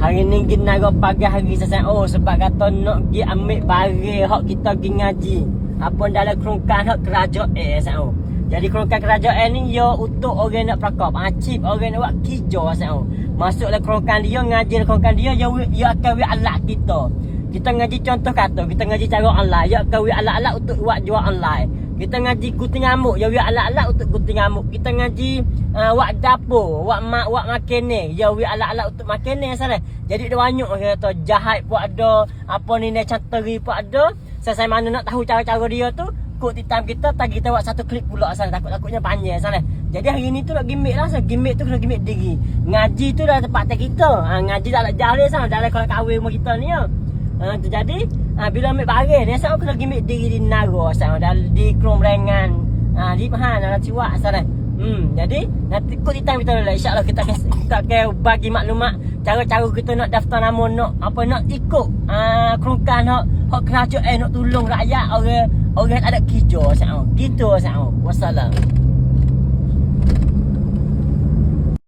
Hari ni pergi naga pagi hari saya sebab kata nak pergi ambil barang hak kita pergi ngaji. Apa dalam kerongkan hak kerajaan saya. Jadi kerongkan kerajaan ni dia untuk orang nak prakop. Cip orang nak buat kerja saya. Masuklah kerongkan dia ngaji kerongkan dia akan wi alat kita. Kita ngaji contoh kata, kita ngaji cara online, dia akan wi alat-alat untuk buat jual online. Kita ngaji gunting ngamuk, dia wi alat-alat untuk gunting ngamuk. Kita ngaji buat dapur, buat makan ni, dia wi alat-alat untuk makan ni salah. Jadi dia banyak orang kata jahat pun ada, apa ni canteri pun ada. Saya mana nak tahu cara-cara dia tu, kod titam kita tag kita buat satu klik pula salah, takutnya panjang salah. Jadi hari ni tu nak gimmick lah, gimmick tu kena gimmick diri. Ngaji tu dah tempat kita. Ngaji dah nak jauh dia sama dalam kalau kahwin rumah kita ni ya. Jadi bila ambil barang ni saya kena gimmick diri di Naro sama di Krom Rengan. Di mana nak ciwak salah. Jadi nanti kod hitam kita lah, insya-Allah kita akan bagi maklumat cara-cara kita nak daftar nama, nak ikut kerongkan hak kerajaan nak tolong rakyat orang tak ada kerja sama. Gitu sama. Wassalam.